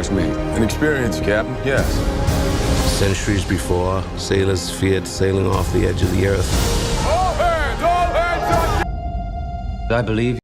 It's me. An experience, Captain, yes. Centuries before, sailors feared sailing off the edge of the earth. All hands on I believe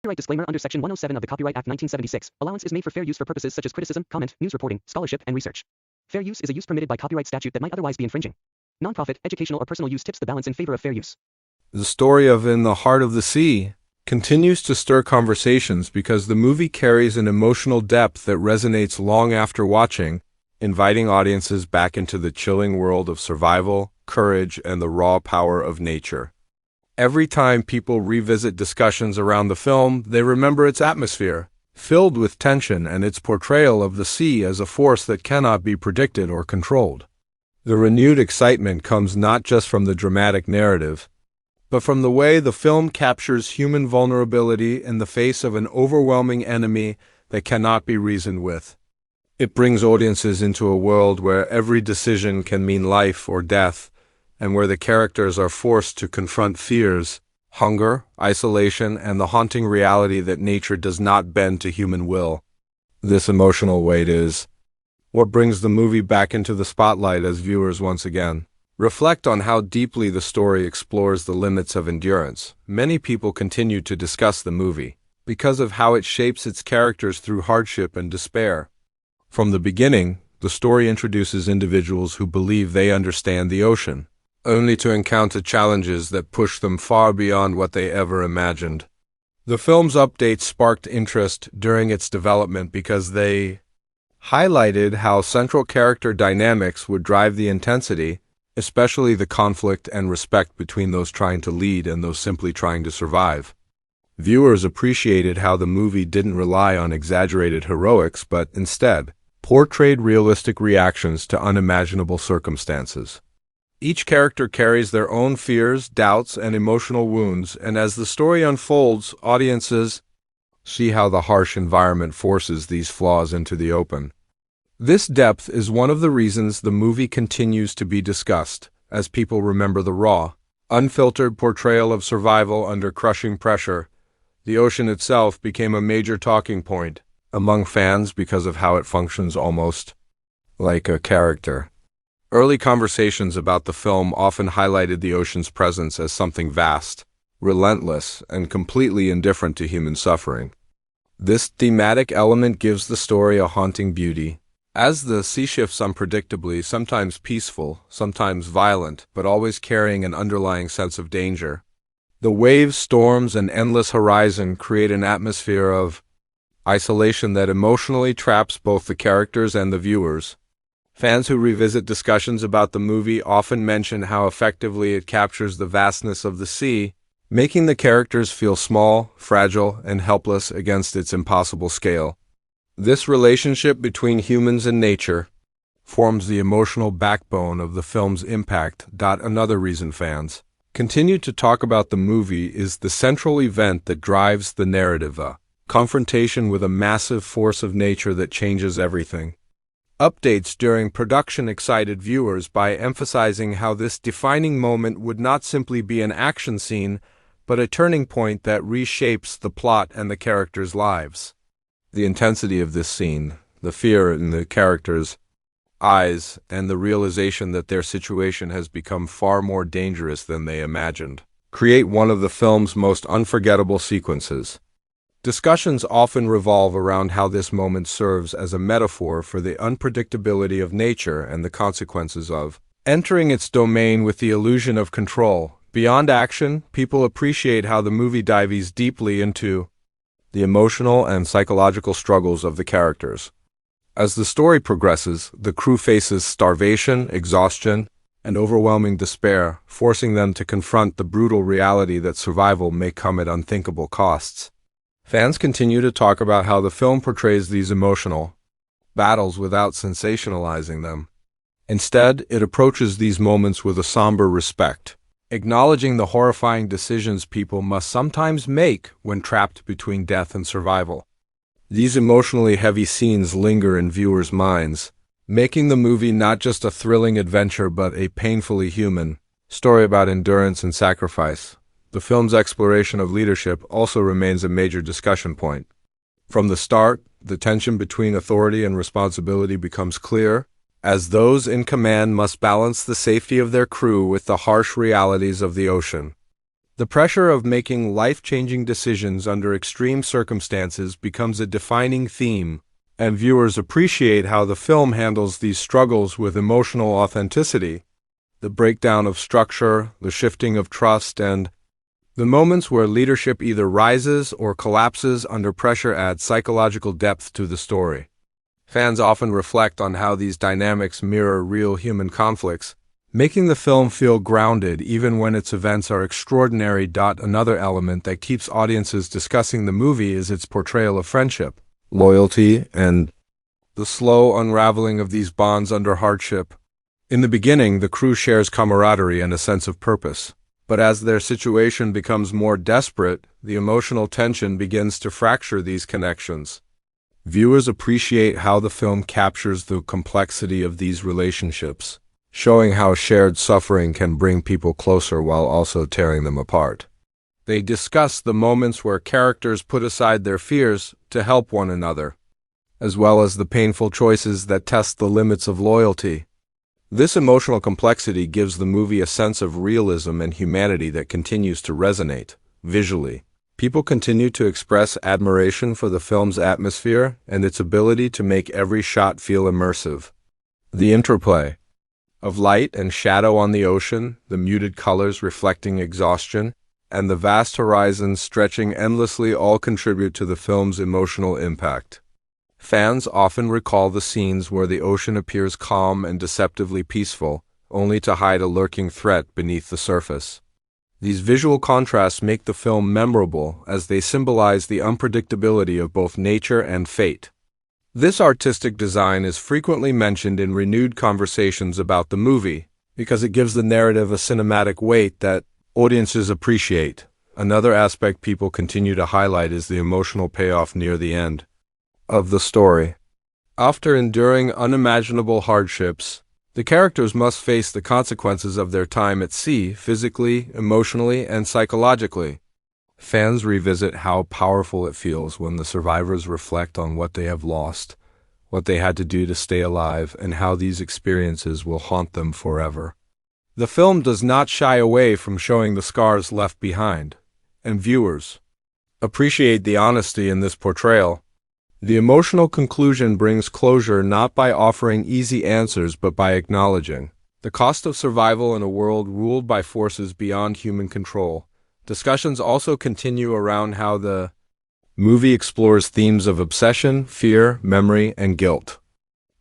Copyright disclaimer under Section 107 of the Copyright Act 1976. Allowance is made for fair use for purposes such as criticism, comment, news reporting, scholarship, and research. Fair use is a use permitted by copyright statute that might otherwise be infringing. Nonprofit, educational, or personal use tips the balance in favor of fair use. The story of In the Heart of the Sea continues to stir conversations because the movie carries an emotional depth that resonates long after watching, inviting audiences back into the chilling world of survival, courage, and the raw power of nature. Every time people revisit discussions around the film, they remember its atmosphere, filled with tension, and its portrayal of the sea as a force that cannot be predicted or controlled. The renewed excitement comes not just from the dramatic narrative, but from the way the film captures human vulnerability in the face of an overwhelming enemy that cannot be reasoned with. It brings audiences into a world where every decision can mean life or death, and where the characters are forced to confront fears, hunger, isolation, and the haunting reality that nature does not bend to human will. This emotional weight is what brings the movie back into the spotlight as viewers once again reflect on how deeply the story explores the limits of endurance. Many people continue to discuss the movie because of how it shapes its characters through hardship and despair. From the beginning, the story introduces individuals who believe they understand the ocean, only to encounter challenges that push them far beyond what they ever imagined. The film's updates sparked interest during its development because they highlighted how central character dynamics would drive the intensity, especially the conflict and respect between those trying to lead and those simply trying to survive. Viewers appreciated how the movie didn't rely on exaggerated heroics, but instead portrayed realistic reactions to unimaginable circumstances. Each character carries their own fears, doubts, and emotional wounds, and as the story unfolds, audiences see how the harsh environment forces these flaws into the open. This depth is one of the reasons the movie continues to be discussed, as people remember the raw, unfiltered portrayal of survival under crushing pressure. The ocean itself became a major talking point among fans because of how it functions almost like a character. Early conversations about the film often highlighted the ocean's presence as something vast, relentless, and completely indifferent to human suffering. This thematic element gives the story a haunting beauty. As the sea shifts unpredictably, sometimes peaceful, sometimes violent, but always carrying an underlying sense of danger, the waves, storms, and endless horizon create an atmosphere of isolation that emotionally traps both the characters and the viewers. Fans who revisit discussions about the movie often mention how effectively it captures the vastness of the sea, making the characters feel small, fragile, and helpless against its impossible scale. This relationship between humans and nature forms the emotional backbone of the film's impact. Another reason fans continue to talk about the movie is the central event that drives the narrative, a confrontation with a massive force of nature that changes everything. Updates during production excited viewers by emphasizing how this defining moment would not simply be an action scene, but a turning point that reshapes the plot and the characters' lives. The intensity of this scene, the fear in the characters' eyes, and the realization that their situation has become far more dangerous than they imagined, create one of the film's most unforgettable sequences. Discussions often revolve around how this moment serves as a metaphor for the unpredictability of nature and the consequences of entering its domain with the illusion of control. Beyond action, people appreciate how the movie dives deeply into the emotional and psychological struggles of the characters. As the story progresses, the crew faces starvation, exhaustion, and overwhelming despair, forcing them to confront the brutal reality that survival may come at unthinkable costs. Fans continue to talk about how the film portrays these emotional battles without sensationalizing them. Instead, it approaches these moments with a somber respect, acknowledging the horrifying decisions people must sometimes make when trapped between death and survival. These emotionally heavy scenes linger in viewers' minds, making the movie not just a thrilling adventure but a painfully human story about endurance and sacrifice. The film's exploration of leadership also remains a major discussion point. From the start, the tension between authority and responsibility becomes clear, as those in command must balance the safety of their crew with the harsh realities of the ocean. The pressure of making life-changing decisions under extreme circumstances becomes a defining theme, and viewers appreciate how the film handles these struggles with emotional authenticity. The breakdown of structure, the shifting of trust, and the moments where leadership either rises or collapses under pressure add psychological depth to the story. Fans often reflect on how these dynamics mirror real human conflicts, making the film feel grounded even when its events are extraordinary. Another element that keeps audiences discussing the movie is its portrayal of friendship, loyalty, and the slow unraveling of these bonds under hardship. In the beginning, the crew shares camaraderie and a sense of purpose. But as their situation becomes more desperate, the emotional tension begins to fracture these connections. Viewers appreciate how the film captures the complexity of these relationships, showing how shared suffering can bring people closer while also tearing them apart. They discuss the moments where characters put aside their fears to help one another, as well as the painful choices that test the limits of loyalty. This emotional complexity gives the movie a sense of realism and humanity that continues to resonate. Visually, people continue to express admiration for the film's atmosphere and its ability to make every shot feel immersive. The interplay of light and shadow on the ocean, the muted colors reflecting exhaustion, and the vast horizons stretching endlessly all contribute to the film's emotional impact. Fans often recall the scenes where the ocean appears calm and deceptively peaceful, only to hide a lurking threat beneath the surface. These visual contrasts make the film memorable as they symbolize the unpredictability of both nature and fate. This artistic design is frequently mentioned in renewed conversations about the movie because it gives the narrative a cinematic weight that audiences appreciate. Another aspect people continue to highlight is the emotional payoff near the end of the story. After enduring unimaginable hardships, the characters must face the consequences of their time at sea, physically, emotionally, and psychologically. Fans revisit how powerful it feels when the survivors reflect on what they have lost, what they had to do to stay alive, and how these experiences will haunt them forever. The film does not shy away from showing the scars left behind, and viewers appreciate the honesty in this portrayal. The emotional conclusion brings closure not by offering easy answers but by acknowledging the cost of survival in a world ruled by forces beyond human control. Discussions also continue around how the movie explores themes of obsession, fear, memory, and guilt.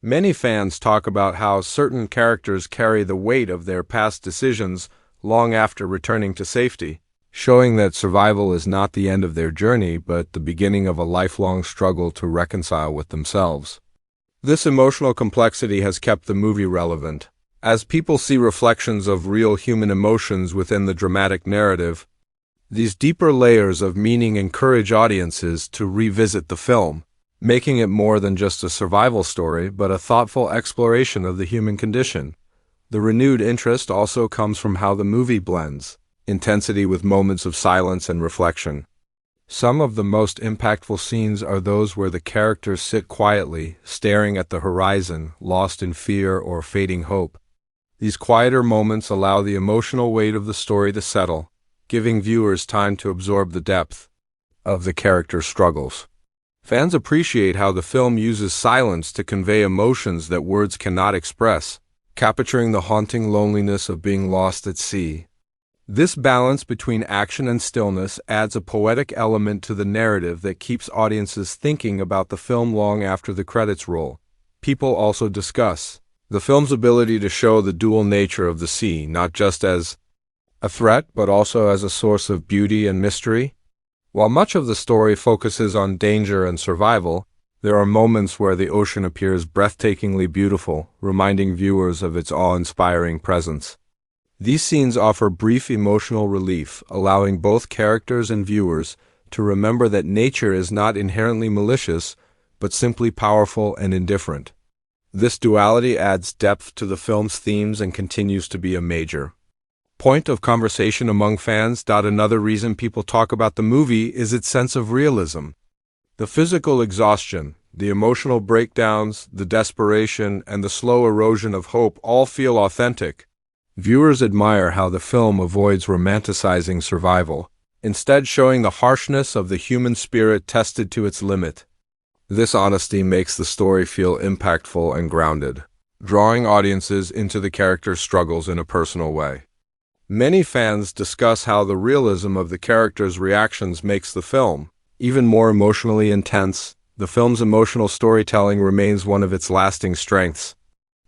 Many fans talk about how certain characters carry the weight of their past decisions long after returning to safety, showing that survival is not the end of their journey but the beginning of a lifelong struggle to reconcile with themselves. This emotional complexity has kept the movie relevant. As people see reflections of real human emotions within the dramatic narrative, these deeper layers of meaning encourage audiences to revisit the film, making it more than just a survival story but a thoughtful exploration of the human condition. The renewed interest also comes from how the movie blends intensity with moments of silence and reflection. Some of the most impactful scenes are those where the characters sit quietly, staring at the horizon, lost in fear or fading hope. These quieter moments allow the emotional weight of the story to settle, giving viewers time to absorb the depth of the characters' struggles. Fans appreciate how the film uses silence to convey emotions that words cannot express, capturing the haunting loneliness of being lost at sea. This balance between action and stillness adds a poetic element to the narrative that keeps audiences thinking about the film long after the credits roll. People also discuss the film's ability to show the dual nature of the sea, not just as a threat but also as a source of beauty and mystery. While much of the story focuses on danger and survival, there are moments where the ocean appears breathtakingly beautiful, reminding viewers of its awe-inspiring presence. These scenes offer brief emotional relief, allowing both characters and viewers to remember that nature is not inherently malicious, but simply powerful and indifferent. This duality adds depth to the film's themes and continues to be a major point of conversation among fans. Another reason people talk about the movie is its sense of realism. The physical exhaustion, the emotional breakdowns, the desperation, and the slow erosion of hope all feel authentic, Viewers admire how the film avoids romanticizing survival, instead showing the harshness of the human spirit tested to its limit. This honesty makes the story feel impactful and grounded, drawing audiences into the characters' struggles in a personal way. Many fans discuss how the realism of the characters' reactions makes the film even more emotionally intense. The film's emotional storytelling remains one of its lasting strengths.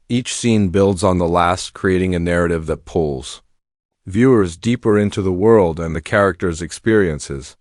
Each scene builds on the last, creating a narrative that pulls viewers deeper into the world and the characters' experiences.